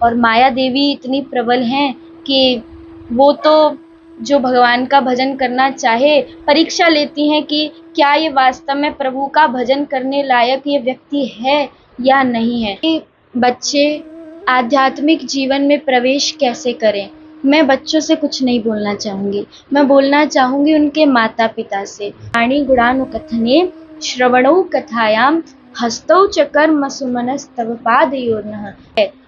और माया देवी इतनी प्रबल हैं कि वो तो जो भगवान का भजन करना चाहे परीक्षा लेती हैं कि क्या ये वास्तव में प्रभु का भजन करने लायक ये व्यक्ति है या नहीं है। कि बच्चे आध्यात्मिक जीवन में प्रवेश कैसे करें। मैं बच्चों से कुछ नहीं बोलना चाहूँगी, मैं बोलना चाहूँगी उनके माता पिता से। वाणी गुणानुकथने श्रवणौ कथायाम हस्तौ च कर्म सुमनस्तव पादयोर्नः।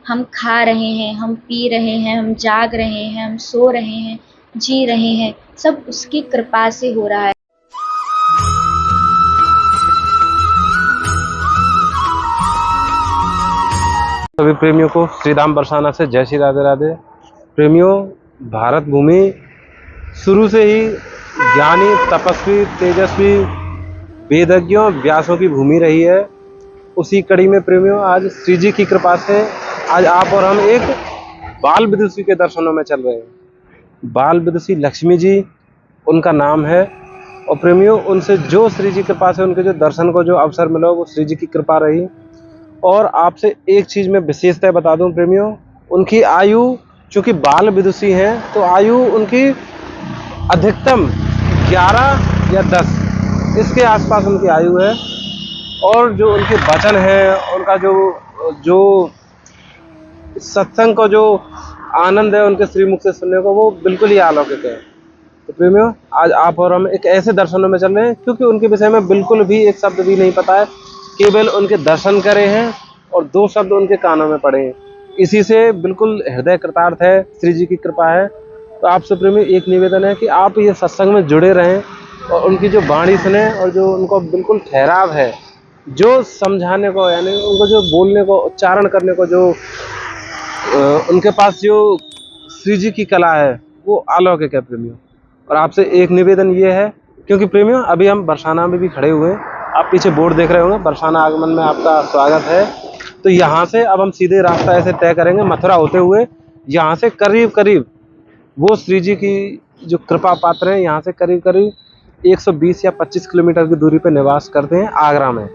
हम खा रहे हैं, हम पी रहे हैं, हम जाग रहे हैं, हम सो रहे हैं, जी रहे हैं, सब उसकी कृपा से हो रहा है। सभी प्रेमियों को श्री राम बरसाना से जय श्री राधे राधे। प्रेमियों, भारत भूमि शुरू से ही ज्ञानी, तपस्वी, तेजस्वी, वेदज्ञों, व्यासों की भूमि रही है। उसी कड़ी में प्रेमियों, आज श्री जी की कृपा से आज आप और हम एक बाल विदुषी के दर्शनों में चल रहे हैं। बाल विदुषी लक्ष्मी जी उनका नाम है। और प्रेमियों, उनसे जो श्री जी की कृपा से उनके जो दर्शन को जो अवसर मिला वो श्री जी की कृपा रही। और आपसे एक चीज़ मैं विशेषता बता दूं प्रेमियों, उनकी आयु, चूँकि बाल विदुषी हैं तो आयु उनकी अधिकतम 11 या 10 इसके आसपास उनकी आयु है। और जो उनके वचन हैं, उनका जो सत्संग को जो आनंद है उनके श्रीमुख से सुनने को, वो बिल्कुल ही अलौकिक है। तो प्रेमियों, आज आप और हम एक ऐसे दर्शनों में चल रहे हैं क्योंकि उनके विषय में बिल्कुल भी एक शब्द भी नहीं पता है, केवल उनके दर्शन करे हैं और 2 शब्द उनके कानों में पड़े हैं। इसी से बिल्कुल हृदय कृतार्थ है, श्री जी की कृपा है। तो आपसे प्रेमी एक निवेदन है कि आप ये सत्संग में जुड़े रहें और उनकी जो वाणी सुने और जो उनको बिल्कुल ठहराव है, जो समझाने को, यानी उनको जो बोलने को, उच्चारण करने को, जो उनके पास जो श्री जी की कला है वो अलौकिक है प्रेमियों। और आपसे एक निवेदन ये है, क्योंकि प्रेमियों अभी हम बरसाना में भी खड़े हुए हैं, आप पीछे बोर्ड देख रहे होंगे, बरसाना आगमन में आपका स्वागत है। तो यहाँ से अब हम सीधे रास्ता ऐसे तय करेंगे मथुरा होते हुए। यहाँ से करीब करीब वो श्री जी की जो कृपा पात्र हैं, यहाँ से करीब करीब 120 या 25 किलोमीटर की दूरी पर निवास करते हैं आगरा में।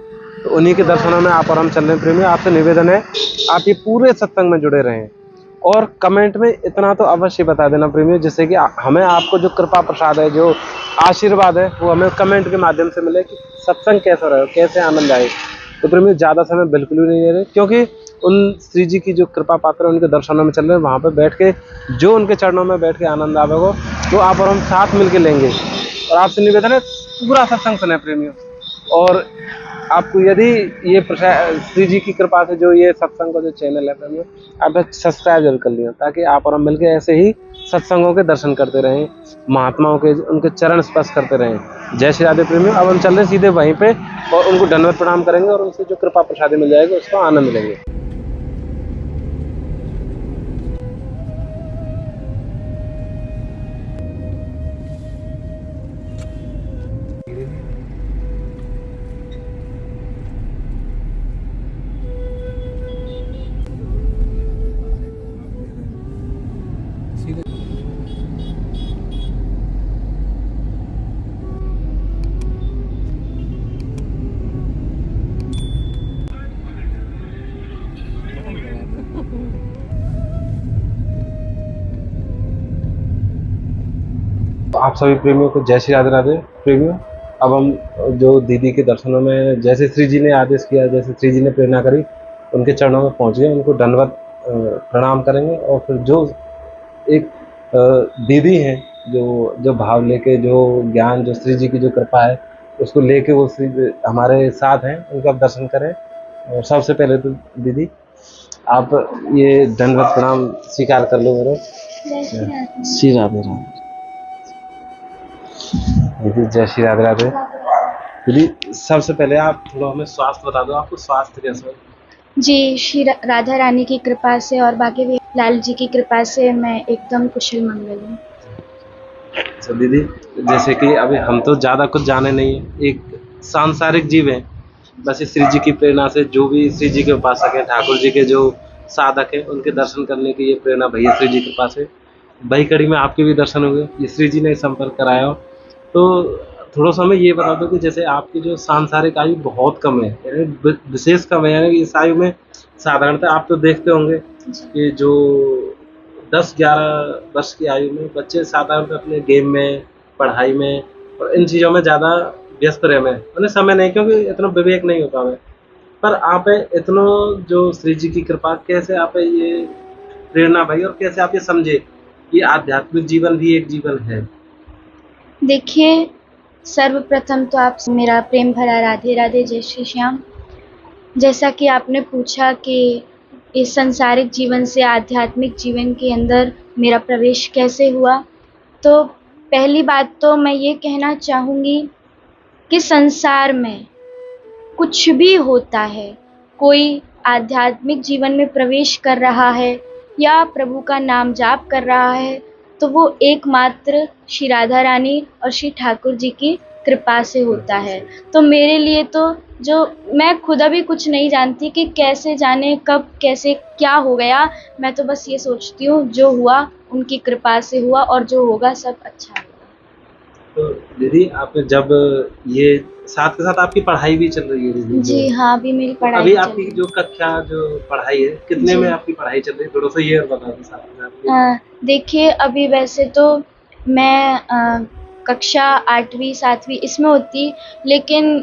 तो उन्हीं के दर्शनों में आप और हम चल रहे हैं प्रेमियों। आपसे निवेदन है आप ये पूरे सत्संग में जुड़े रहें और कमेंट में इतना तो अवश्य बता देना प्रेमियों, जिससे कि हमें आपको जो कृपा प्रसाद है, जो आशीर्वाद है, वो हमें कमेंट के माध्यम से मिले कि सत्संग कैसा रहे, कैसे आनंद आए। तो प्रेमियों, ज़्यादा समय बिल्कुल भी नहीं ले रहे, क्योंकि उन श्री जी की जो कृपा पात्र उनके दर्शनों में चल रहे हैं, वहाँ पर बैठ के जो उनके चरणों में बैठ के आनंद आवेगा वो आप और हम साथ मिल के लेंगे। और आपसे निवेदन है पूरा सत्संग सुने प्रेमियों। और आपको यदि ये श्री जी की कृपा से जो ये सत्संग का जो चैनल है प्रेमियों, आप सब्सक्राइब जरूर कर लिया, ताकि आप और हम मिलकर ऐसे ही सत्संगों के दर्शन करते रहें, महात्माओं के उनके चरण स्पर्श करते रहें। जय श्री राधे प्रेमियों। अब हम चल रहे सीधे वहीं पे और उनको दंडवत प्रणाम करेंगे और उनसे जो कृपा प्रसाद मिल जाएगा उसका आनंद लेंगे। आप सभी प्रेमियों को जय श्री राधे राधे। प्रेमियों, अब हम जो दीदी के दर्शनों में जैसे श्री जी ने आदेश किया, जैसे श्री जी ने प्रेरणा करी, उनके चरणों में पहुंच गए, उनको दंडवत प्रणाम करेंगे। और फिर जो एक दीदी हैं जो भाव लेके, जो ज्ञान, जो श्री जी की जो कृपा है उसको लेके वो श्री हमारे साथ हैं, उनका आप दर्शन करें। और सबसे पहले तो दीदी आप ये दंडवत प्रणाम स्वीकार कर लो मेरे। श्री राधे राधे दीदी, जय श्री राधे राधे। दीदी, सबसे पहले आप थोड़ा हमें स्वास्थ्य बता दो, आपको स्वास्थ्य कैसा है? जी, श्री राधा रानी की कृपा से और बाकी भी लाल जी की कृपा से मैं एकदम कुशल मंगल हूँ। अच्छा दीदी, जैसे कि अभी हम तो ज़्यादा कुछ जाने नहीं है, एक सांसारिक जीव हैं, बस इस श्री जी की प्रेरणा से जो भी श्री जी के उपासक हैं, ठाकुर जी के जो साधक हैं, उनके दर्शन करने की ये प्रेरणा भैया श्री जी की कृपा से वही कड़ी में आपके भी दर्शन हुए, ये श्री जी ने संपर्क कराया हो। तो थोड़ा सा हमें ये बता दो कि जैसे आपकी जो सांसारिक आयु बहुत कम है, यानी विशेष कम है, यानी इस आयु में साधारणतः आप तो देखते होंगे जी। कि जो 10-11 वर्ष की आयु में बच्चे साधारणतः अपने गेम में, पढ़ाई में और इन चीज़ों में ज़्यादा व्यस्त रहे में। उन्हें समय नहीं, क्योंकि इतना विवेक नहीं होता है। पर आप इतनो जो श्री जी की कृपा, कैसे आप ये प्रेरणा भई और कैसे आप ये समझे कि आध्यात्मिक जीवन भी एक जीवन है? देखिए, सर्वप्रथम तो आप मेरा प्रेम भरा राधे राधे, जय श्री श्याम। जैसा कि आपने पूछा कि इस सांसारिक जीवन से आध्यात्मिक जीवन के अंदर मेरा प्रवेश कैसे हुआ, तो पहली बात तो मैं ये कहना चाहूँगी कि संसार में कुछ भी होता है, कोई आध्यात्मिक जीवन में प्रवेश कर रहा है या प्रभु का नाम जाप कर रहा है, तो वो एकमात्र श्री राधा रानी और श्री ठाकुर जी की कृपा से होता है। तो मेरे लिए तो जो मैं खुद अभी कुछ नहीं जानती कि कैसे जाने कब कैसे क्या हो गया, मैं तो बस ये सोचती हूँ जो हुआ उनकी कृपा से हुआ और जो होगा सब अच्छा होगा। तो दीदी, आप जब ये साथ के साथ आपकी पढ़ाई भी चल रही है दीदी, जी हाँ, अभी मेरी तो पढ़ाई अभी चल आपकी रही है। जो कक्षा जो पढ़ाई है, कितने जी। में आपकी पढ़ाई चल रही है? थोड़ा-सा ये बता दो साथ में आपके। देखिए, अभी वैसे तो मैं कक्षा 8वीं 7वीं इसमें होती, लेकिन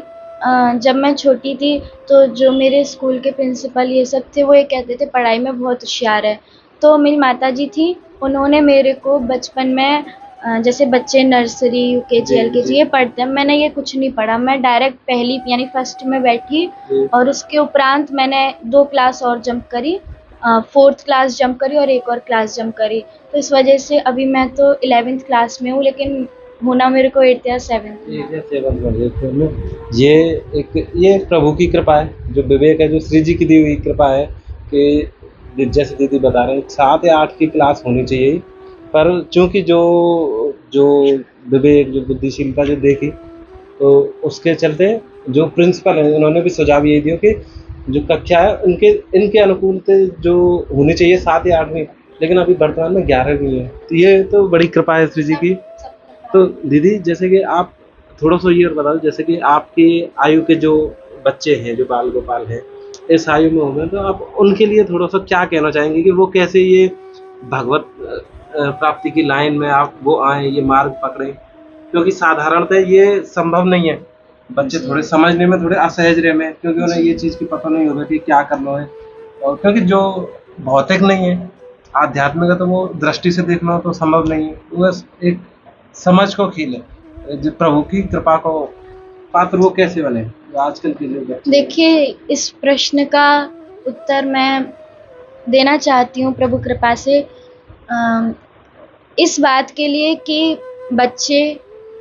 जब मैं छोटी थी तो जो मेरे स्कूल के प्रिंसिपल ये सब थे, वो ये कहते थे पढ़ाई में बहुत होशियार है। तो मेरी माताजी थी, उन्होंने मेरे को बचपन में जैसे बच्चे नर्सरी, यूकेजी, जी, एलकेजी जी। ये पढ़ते हैं, मैंने ये कुछ नहीं पढ़ा। मैं डायरेक्ट पहली यानी फर्स्ट में बैठी जी। और उसके उपरांत मैंने 2 क्लास और जंप करी, 4th क्लास जंप करी और एक और क्लास जंप करी। तो इस वजह से अभी मैं तो 11th क्लास में हूँ, लेकिन होना मेरे को 8th या 7th में है। ये सेवन कर देते हैं ना। ये एक प्रभु की कृपा है, जो विवेक है, जो श्री जी की दी हुई कृपा है कि जैसे दीदी बता रहे हैं 7 या 8 की क्लास होनी चाहिए। पर चूँकि जो जो विवेक, जो बुद्धिशीलता जो देखी, तो उसके चलते जो प्रिंसिपल हैं उन्होंने भी सुझाव यही दिया कि जो कक्षा है उनके इनके अनुकूल से जो होनी चाहिए 7 या 8वीं, लेकिन अभी वर्तमान में 11वीं है। तो ये तो बड़ी कृपा है श्री जी की। तो दीदी, जैसे कि आप थोड़ा-सा ये और बता दो, जैसे कि आपकी आयु के जो बच्चे हैं, जो बाल गोपाल हैं, इस आयु में होंगे, तो आप उनके लिए थोड़ा-सा क्या कहना चाहेंगे कि वो कैसे ये भगवत प्राप्ति की लाइन में आप वो आएँ, ये मार्ग पकड़ें? क्योंकि साधारणतः ये संभव नहीं है। बच्चे जी। थोड़े समझने में थोड़े असहज रहे में, क्योंकि उन्हें जी। ये चीज़ की पता नहीं होगा कि क्या करना है। और क्योंकि जो भौतिक नहीं है, आध्यात्मिक है, तो वो दृष्टि से देखना तो संभव नहीं है। वो बस एक समझ को खीले, जो प्रभु की कृपा को पात्र वो कैसे बने? जो आजकल के जो बच्चे हैं। देखिए, इस प्रश्न का उत्तर मैं देना चाहती हूँ प्रभु कृपा से इस बात के लिए कि बच्चे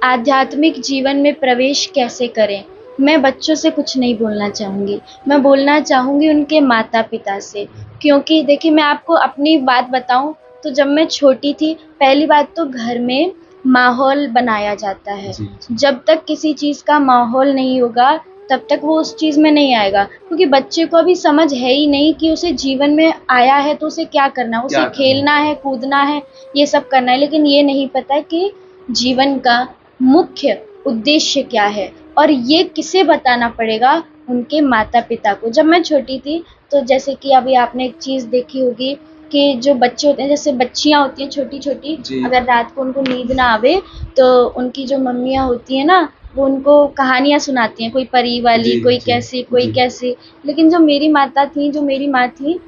आध्यात्मिक जीवन में प्रवेश कैसे करें। मैं बच्चों से कुछ नहीं बोलना चाहूँगी, मैं बोलना चाहूँगी उनके माता-पिता से। क्योंकि देखिए, मैं आपको अपनी बात बताऊँ तो जब मैं छोटी थी, पहली बात तो घर में माहौल बनाया जाता है। जी, जी। जब तक किसी चीज़ का माहौल नहीं होगा, तब तक वो उस चीज़ में नहीं आएगा, क्योंकि बच्चे को अभी समझ है ही नहीं कि उसे जीवन में आया है तो उसे क्या करना है, क्या उसे करना है? खेलना है, कूदना है, ये सब करना है, लेकिन ये नहीं पता कि जीवन का मुख्य उद्देश्य क्या है और ये किसे बताना पड़ेगा, उनके माता-पिता को। जब मैं छोटी थी तो जैसे कि अभी आपने एक चीज़ देखी होगी कि जो बच्चे होते हैं, जैसे बच्चियाँ होती हैं छोटी-छोटी, जी। अगर रात को उनको नींद ना आवे तो उनकी जो मम्मियाँ होती हैं ना, वो उनको कहानियाँ सुनाती हैं, कोई परी वाली, जी, कोई जी, कैसी, कोई जी। कैसी। लेकिन जो मेरी माँ थी,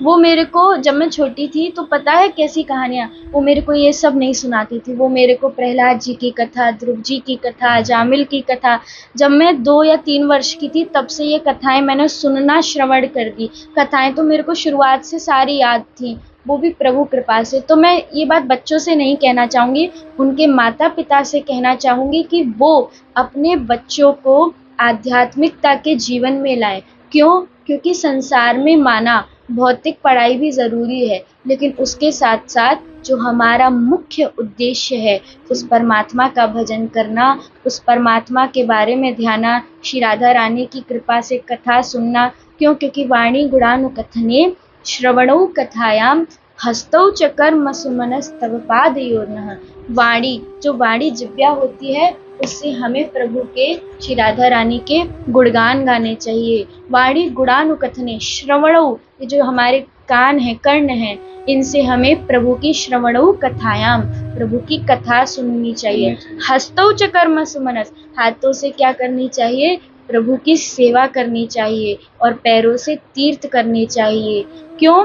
वो मेरे को जब मैं छोटी थी तो पता है कैसी कहानियाँ, वो मेरे को ये सब नहीं सुनाती थी। वो मेरे को प्रहलाद जी की कथा, ध्रुव जी की कथा, जामिल की कथा, जब मैं 2 या 3 वर्ष की थी तब से ये कथाएँ मैंने सुनना श्रवण कर दी। कथाएँ तो मेरे को शुरुआत से सारी याद थी, वो भी प्रभु कृपा से। तो मैं ये बात बच्चों से नहीं कहना चाहूँगी, उनके माता-पिता से कहना चाहूँगी कि वो अपने बच्चों को आध्यात्मिकता के जीवन में लाएँ। क्यों? क्योंकि संसार में माना भौतिक पढ़ाई भी ज़रूरी है, लेकिन उसके साथ-साथ जो हमारा मुख्य उद्देश्य है, उस परमात्मा का भजन करना, उस परमात्मा के बारे में ध्याना, श्री राधा रानी की कृपा से कथा सुनना। क्यों? क्योंकि वाणी गुणानुकथने श्रवणौ कथायां हस्तौ च कर्म सुमनस्तव पादयोर्नः। वाणी, जो वाणी जिह्वा होती है, उससे हमें प्रभु के, श्री राधा रानी के गुणगान गाने चाहिए। वाणी गुणानुकथने, श्रवणौ, ये जो हमारे कान है, कर्ण है, इनसे हमें प्रभु की श्रवणौ कथायाम, प्रभु की कथा सुननी चाहिए। हस्तौ च कर्म सुमनस, हाथों से क्या करनी चाहिए? प्रभु की सेवा करनी चाहिए। और पैरों से तीर्थ करनी चाहिए। क्यों?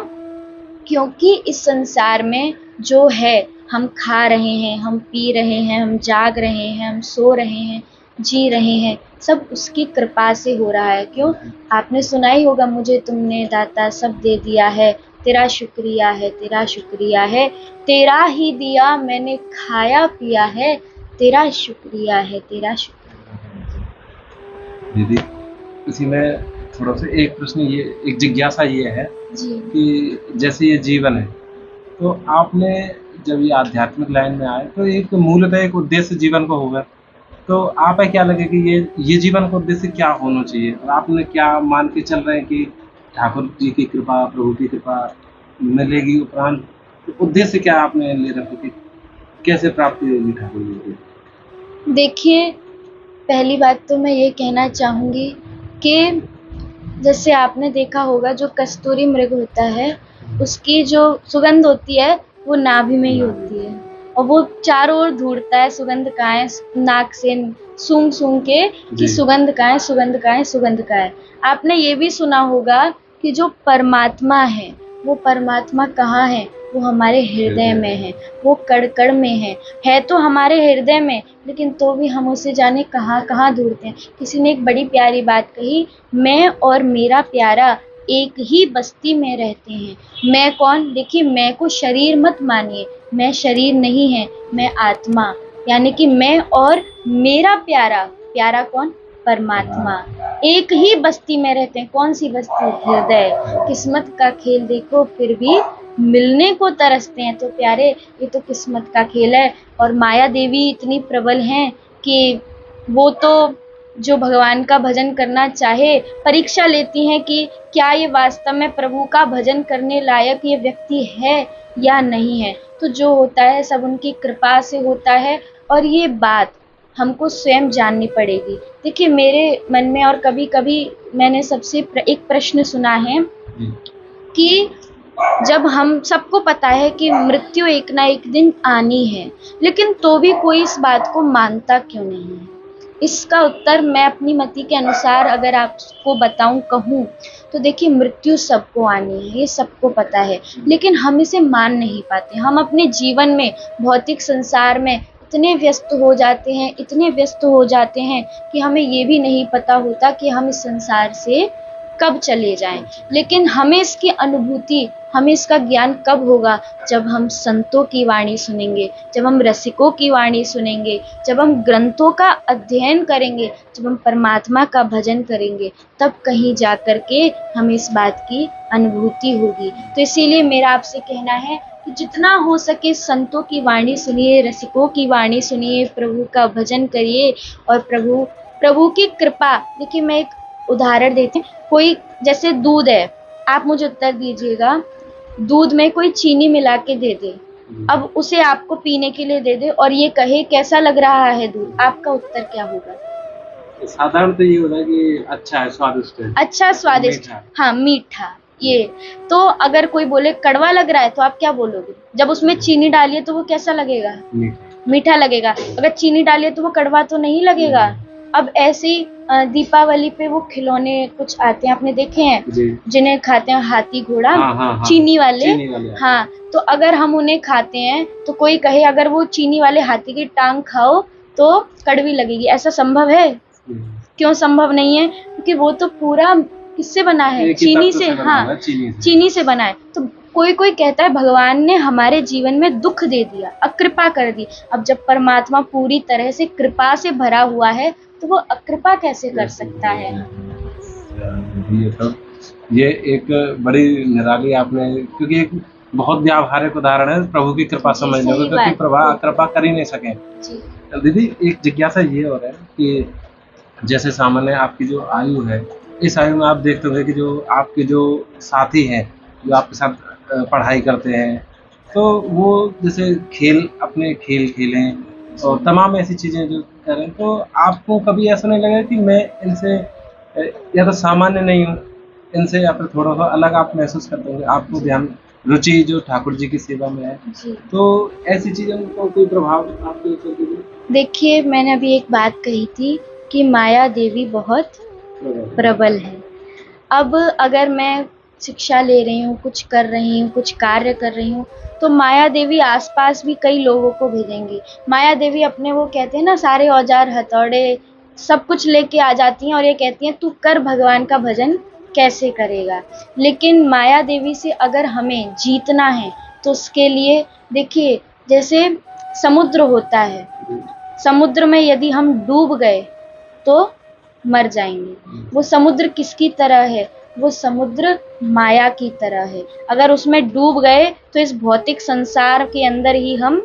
क्योंकि इस संसार में जो है, हम खा रहे हैं, हम पी रहे हैं, हम जाग रहे हैं, हम सो रहे हैं, जी रहे हैं, सब उसकी कृपा से हो रहा है। क्यों? आपने सुना ही होगा, मुझे तुमने दाता सब दे दिया है, तेरा शुक्रिया है, तेरा शुक्रिया है, तेरा ही दिया मैंने खाया पिया है, तेरा शुक्रिया है, तेरा शुक्रिया। दीदी, इसी में थोड़ा सा एक प्रश्न, ये एक जिज्ञासा ये है जी कि जैसे ये जीवन है, तो आपने जब ये आध्यात्मिक लाइन में आए तो एक मूलतः एक उद्देश्य जीवन को होगा, तो आप क्या लगे कि ये जीवन का उद्देश्य क्या होना चाहिए, और आपने क्या मान के चल रहे हैं कि ठाकुर जी की कृपा, प्रभु की कृपा मिलेगी उपरांत, तो उद्देश्य क्या आपने ले रखा कि कैसे प्राप्ति होगी ठाकुर जी की? देखिए, पहली बात तो मैं ये कहना चाहूँगी कि जैसे आपने देखा होगा, जो कस्तूरी मृग होता है, उसकी जो सुगंध होती है वो नाभि में ही होती है, और वो चारों ओर ढूंढता है सुगंध कहाँ है, नाक से सूंघ सूंघ के कि सुगंध कहाँ है, सुगंध कहाँ है, सुगंध कहाँ है। आपने ये भी सुना होगा कि जो परमात्मा है, वो परमात्मा कहाँ है? वो हमारे हृदय में है, वो कण कण में है तो हमारे हृदय में, लेकिन तो भी हम उसे जाने कहाँ कहाँ ढूंढते हैं। किसी ने एक बड़ी प्यारी बात कही, मैं और मेरा प्यारा एक ही बस्ती में रहते हैं। मैं कौन? देखिए, मैं को शरीर मत मानिए, मैं शरीर नहीं है, मैं आत्मा, यानी कि मैं और मेरा प्यारा, प्यारा कौन? परमात्मा, एक ही बस्ती में रहते हैं। कौन सी बस्ती? हृदय। किस्मत का खेल देखो, फिर भी मिलने को तरसते हैं। तो प्यारे, ये तो किस्मत का खेल है। और माया देवी इतनी प्रबल हैं कि वो तो जो भगवान का भजन करना चाहे, परीक्षा लेती हैं कि क्या ये वास्तव में प्रभु का भजन करने लायक ये व्यक्ति है या नहीं है। तो जो होता है सब उनकी कृपा से होता है, और ये बात हमको स्वयं जाननी पड़ेगी। देखिए, मेरे मन में और कभी कभी मैंने सबसे एक प्रश्न सुना है कि जब हम सबको पता है कि मृत्यु एक ना एक दिन आनी है, लेकिन तो भी कोई इस बात को मानता क्यों नहीं है? इसका उत्तर मैं अपनी मति के अनुसार अगर आपको बताऊं, कहूं, तो देखिए, मृत्यु सबको आनी है, ये सबको पता है, लेकिन हम इसे मान नहीं पाते। हम अपने जीवन में, भौतिक संसार में इतने व्यस्त हो जाते हैं, इतने व्यस्त हो जाते हैं कि हमें ये भी नहीं पता होता कि हम इस संसार से कब चले जाएं। लेकिन हमें इसकी अनुभूति, हमें इसका ज्ञान कब होगा? जब हम संतों की वाणी सुनेंगे, जब हम रसिकों की वाणी सुनेंगे, जब हम ग्रंथों का अध्ययन करेंगे, जब हम परमात्मा का भजन करेंगे, तब कहीं जा कर के हमें इस बात की अनुभूति होगी। तो इसीलिए मेरा आपसे कहना है कि जितना हो सके संतों की वाणी सुनिए, रसिकों की वाणी सुनिए, प्रभु का भजन करिए, और प्रभु की कृपा। देखिए, मैं एक उदाहरण देती हूँ। कोई जैसे दूध है, आप मुझे उत्तर दीजिएगा, दूध में कोई चीनी मिला के दे दे, अब उसे आपको पीने के लिए दे दे और ये कहे कैसा लग रहा है दूध, आपका उत्तर क्या होगा? साधारण तो ये होता है कि अच्छा है, स्वादिष्ट है। अच्छा, स्वादिष्ट, हाँ, मीठा। ये तो अगर कोई बोले कड़वा लग रहा है, तो आप क्या बोलोगे? जब उसमें चीनी डालिए तो वो कैसा लगेगा? मीठा लगेगा। अगर चीनी डालिए तो वो कड़वा तो नहीं लगेगा। अब ऐसे ही दीपावली पे वो खिलौने कुछ आते हैं, आपने देखे हैं, जिन्हें खाते हैं हाथी घोड़ा, चीनी वाले। हाँ, तो अगर हम उन्हें खाते हैं तो कोई कहे अगर वो चीनी वाले हाथी की टांग खाओ तो कड़वी लगेगी, ऐसा संभव है? क्यों संभव नहीं है? क्योंकि वो तो पूरा किससे बना है? चीनी से। हाँ, चीनी से बना है। तो कोई कोई कहता है भगवान ने हमारे जीवन में दुख दे दिया, अकृपा कर दी। अब जब परमात्मा पूरी तरह से कृपा से भरा हुआ है तो वो अकृपा कैसे कर सकता है? ये एक बड़ी निराली आपने, क्योंकि एक बहुत व्यावहारिक उदाहरण है प्रभु की कृपा समझने को, क्योंकि प्रभा कृपा कर ही नहीं सके। दीदी, एक जिज्ञासा ये हो रहा है कि जैसे सामान्य आपकी जो आयु है, इस आयु में आप देखते होंगे कि जो आपके जो साथी हैं, जो आपके साथ पढ़ाई करते हैं, तो वो जैसे अपने खेल खेलें और तमाम ऐसी चीज़ें जो करें, तो आपको कभी ऐसा नहीं लगा कि मैं इनसे या तो सामान्य नहीं हूँ इनसे या फिर थोड़ा सा अलग आप महसूस करते होंगे, आपको ध्यान रुचि जो ठाकुर जी की सेवा में है, जी। तो ऐसी चीज़ों का कोई प्रभाव आपके ऊपर भी देखिए, मैंने अभी एक बात कही थी कि माया देवी बहुत प्रबल है। अब अगर मैं शिक्षा ले रही हूँ, कुछ कर रही हूँ, कुछ कार्य कर रही हूँ, तो माया देवी आस-पास भी कई लोगों को भेजेंगी। माया देवी अपने वो कहते हैं ना सारे औजार हथौड़े सब कुछ लेके आ जाती हैं और ये कहती हैं तू कर भगवान का भजन कैसे करेगा? लेकिन माया देवी से अगर हमें जीतना है तो उसके लिए देखिए जैसे समुद्र होता है, समुद्र में यदि हम डूब गए तो मर जाएंगे। वो समुद्र किसकी तरह है? वो समुद्र माया की तरह है। अगर उसमें डूब गए तो इस भौतिक संसार के अंदर ही हम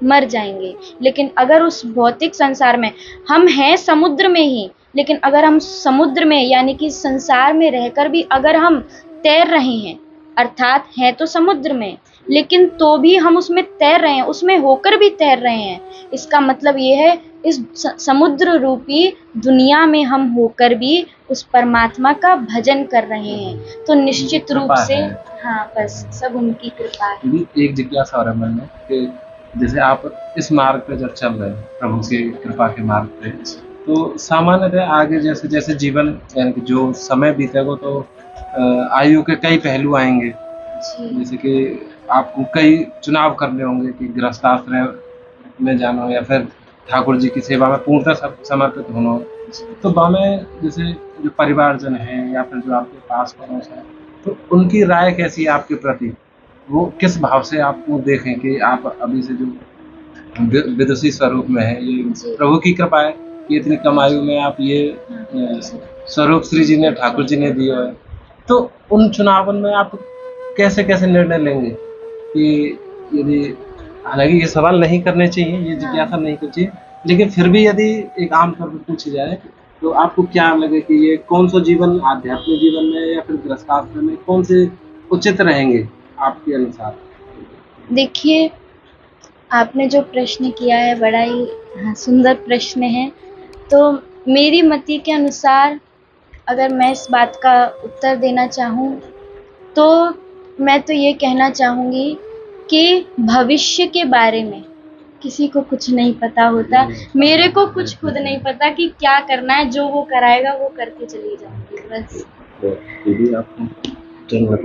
मर जाएंगे। लेकिन अगर उस भौतिक संसार में हम हैं समुद्र में ही, लेकिन अगर हम समुद्र में यानी कि संसार में रहकर भी अगर हम तैर रहे हैं, अर्थात हैं तो समुद्र में, लेकिन तो भी हम उसमें तैर रहे हैं, उसमें होकर भी तैर रहे हैं। इसका मतलब ये है इस समुद्र रूपी दुनिया में हम होकर भी उस परमात्मा का भजन कर रहे हैं। तो निश्चित रूप से हाँ, बस सब उनकी कृपा है। एक जिज्ञासा और है मन में कि जैसे आप इस मार्ग पे जब चल रहे हैं प्रभु की कृपा के मार्ग पे, तो सामान्यतः आगे जैसे जैसे जीवन यानी कि जो समय बीतेगा तो आयु के कई पहलू आएंगे, जैसे कि आपको कई चुनाव करने होंगे कि गृहस्थाश्रम में जाना हो या फिर ठाकुर जी की सेवा में पूर्णतः समर्पित होना हो। तो में जैसे जो परिवारजन हैं या फिर जो आपके पास पड़ोस है, तो उनकी राय कैसी है आपके प्रति? वो किस भाव से आपको देखें कि आप अभी से जो विदुषी स्वरूप में है, ये प्रभु की कृपा है कि इतनी कम आयु में आप ये स्वरूप श्री जी ने ठाकुर जी ने दिया है, तो उन चुनावन में आप कैसे कैसे निर्णय लेंगे कि यदि हालांकि ये सवाल नहीं करने चाहिए, ये जिज्ञासा नहीं करनी चाहिए, लेकिन फिर भी यदि एक आम तौर पर पूछी जाए तो आपको क्या लगे कि ये कौन सा जीवन आध्यात्मिक जीवन में या फिर गृहस्थाश्रम में कौन से उचित रहेंगे आपके अनुसार? देखिए, आपने जो प्रश्न किया है बड़ा ही सुंदर प्रश्न है। तो मेरी मति के अनुसार अगर मैं इस बात का उत्तर देना चाहूँ तो मैं तो ये कहना चाहूँगी कि भविष्य के बारे में किसी को कुछ नहीं पता होता। मेरे को कुछ खुद नहीं पता कि क्या करना है, जो वो कराएगा वो करके चली जाऊँगी बस। दीदी आपको धन्यवाद।